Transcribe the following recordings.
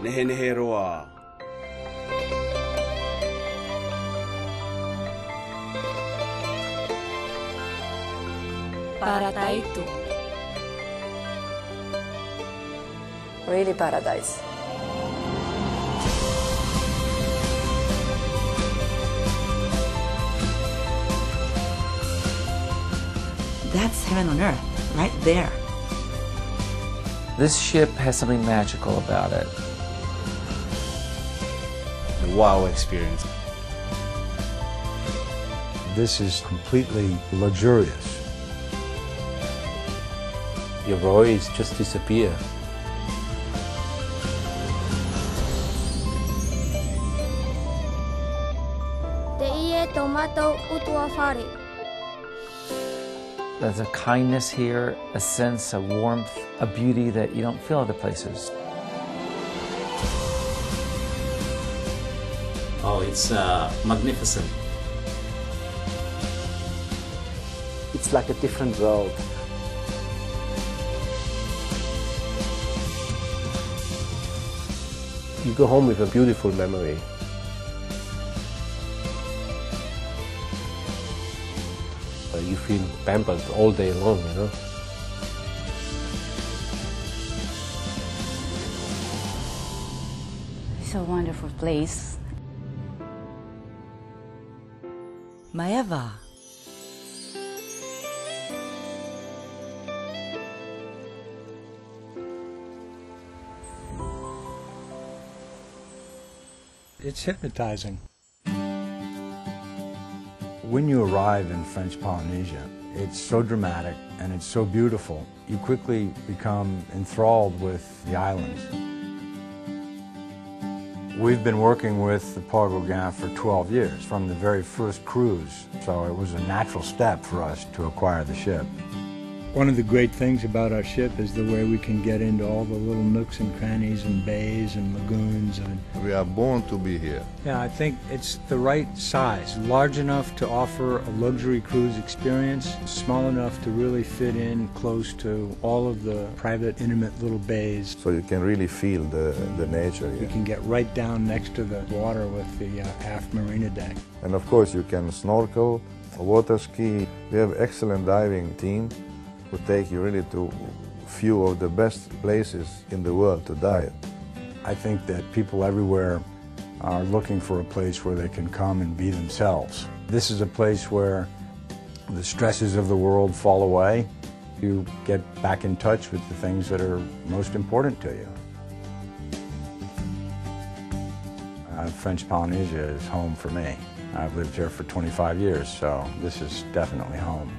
nehe roa. Paradaitu. Really paradise. That's heaven on earth, right there. This ship has something magical about it. A wow experience. This is completely luxurious. Your worries just disappear. There's a kindness here, a sense of warmth, a beauty that you don't feel other places. Oh, it's magnificent. It's like a different world. You go home with a beautiful memory. You feel pampered all day long, you know. It's a wonderful place. Maeva. It's hypnotizing. When you arrive in French Polynesia, it's so dramatic and it's so beautiful. You quickly become enthralled with the islands. We've been working with the Paul Gauguin for 12 years, from the very first cruise, so it was a natural step for us to acquire the ship. One of the great things about our ship is the way we can get into all the little nooks and crannies and bays and lagoons. We are born to be here. Yeah, I think it's the right size, large enough to offer a luxury cruise experience, small enough to really fit in close to all of the private, intimate little bays. So you can really feel the nature here. You can get right down next to the water with the aft marina deck. And of course you can snorkel, water ski. We have excellent diving team who take you really to a few of the best places in the world to dive. I think that people everywhere are looking for a place where they can come and be themselves. This is a place where the stresses of the world fall away. You get back in touch with the things that are most important to you. French Polynesia is home for me. I've lived here for 25 years, so this is definitely home.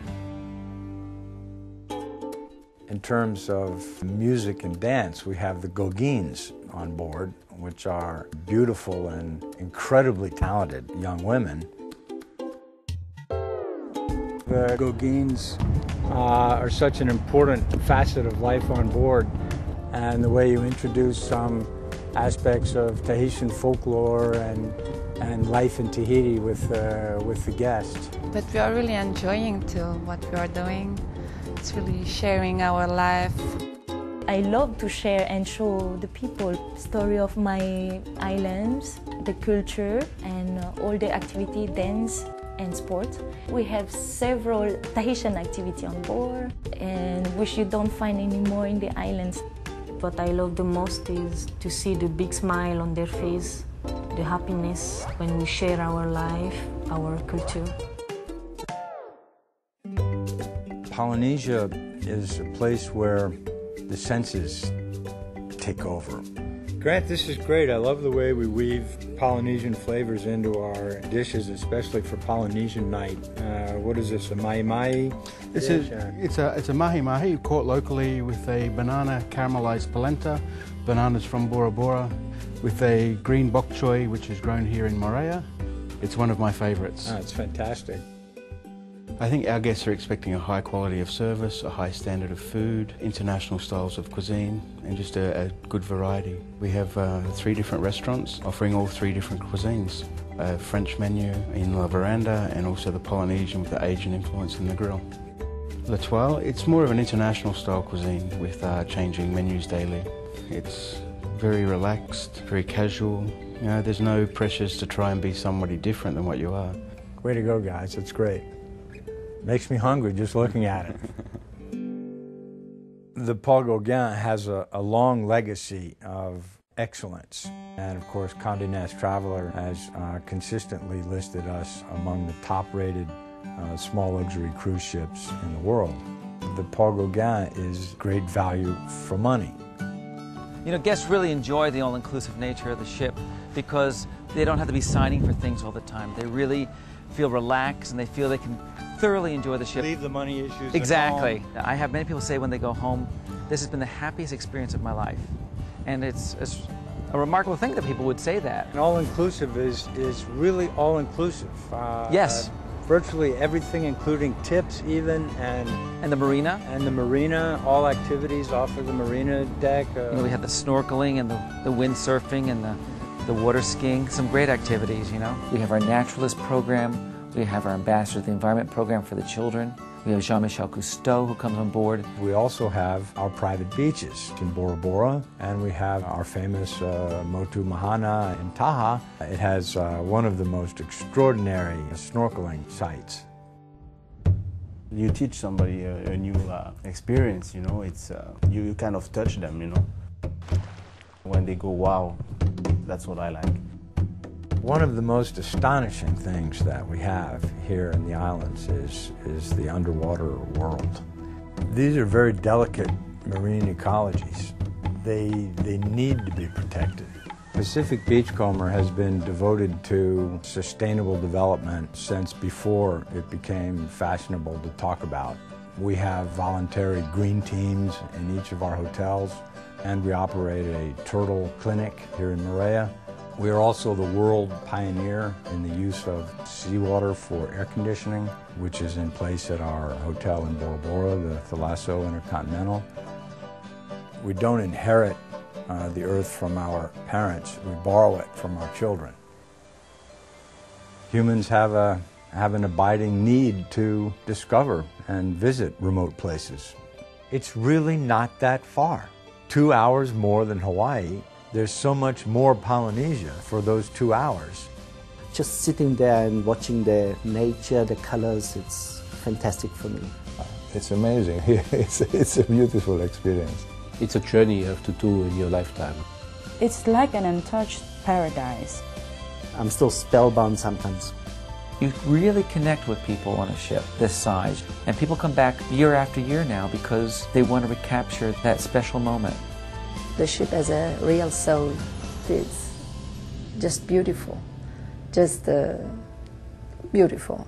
In terms of music and dance, we have the Gauguins on board, which are beautiful and incredibly talented young women. The Gauguins are such an important facet of life on board, and the way you introduce some aspects of Tahitian folklore and life in Tahiti with the guests. But we are really enjoying what we are doing. It's really sharing our life. I love to share and show the people story of my islands, the culture, and all the activity, dance and sport. We have several Tahitian activity on board, and which you don't find anymore in the islands. What I love the most is to see the big smile on their face, the happiness when we share our life, our culture. Polynesia is a place where the senses take over. Grant, this is great. I love the way we weave Polynesian flavors into our dishes, especially for Polynesian night. What is this, a mahi-mahi? It's a mahi-mahi caught locally with a banana caramelized polenta, bananas from Bora Bora, with a green bok choy, which is grown here in Moorea. It's one of my favorites. Oh, it's fantastic. I think our guests are expecting a high quality of service, a high standard of food, international styles of cuisine, and just a good variety. We have 3 different restaurants offering all 3 different cuisines. A French menu in La Veranda and also the Polynesian with the Asian influence in the grill. L'Etoile, it's more of an international style cuisine with changing menus daily. It's very relaxed, very casual. You know, there's no pressures to try and be somebody different than what you are. Way to go, guys. It's great. Makes me hungry just looking at it. The Paul Gauguin has a long legacy of excellence. And of course, Condé Nast Traveler has consistently listed us among the top-rated small luxury cruise ships in the world. The Paul Gauguin is great value for money. You know, guests really enjoy the all-inclusive nature of the ship because they don't have to be signing for things all the time. They really feel relaxed and they feel they can thoroughly enjoy the ship. Leave the money issues Exactly. at home. I have many people say when they go home, this has been the happiest experience of my life. And it's a remarkable thing that people would say that. And all-inclusive is really all-inclusive. Yes. Virtually everything, including tips even, and the marina. And the marina, all activities off of the marina deck. You know, we had the snorkeling and the windsurfing and the water skiing, some great activities, you know. We have our naturalist program. We have our Ambassador of the Environment program for the children. We have Jean-Michel Cousteau who comes on board. We also have our private beaches in Bora Bora, and we have our famous Motu Mahana in Taha. It has one of the most extraordinary snorkeling sites. You teach somebody a new experience, you know, it's, you kind of touch them, you know. When they go, wow, that's what I like. One of the most astonishing things that we have here in the islands is the underwater world. These are very delicate marine ecologies. They need to be protected. Pacific Beachcomber has been devoted to sustainable development since before it became fashionable to talk about. We have voluntary green teams in each of our hotels, and we operate a turtle clinic here in Moorea. We are also the world pioneer in the use of seawater for air conditioning, which is in place at our hotel in Bora Bora, the Thalasso Intercontinental. We don't inherit the earth from our parents, we borrow it from our children. Humans have an abiding need to discover and visit remote places. It's really not that far. 2 hours more than Hawaii. There's so much more Polynesia for those 2 hours. Just sitting there and watching the nature, the colors, it's fantastic for me. It's amazing. It's a beautiful experience. It's a journey you have to do in your lifetime. It's like an untouched paradise. I'm still spellbound sometimes. You really connect with people on a ship this size, and people come back year after year now because they want to recapture that special moment. The ship has a real soul. It's just beautiful, just beautiful.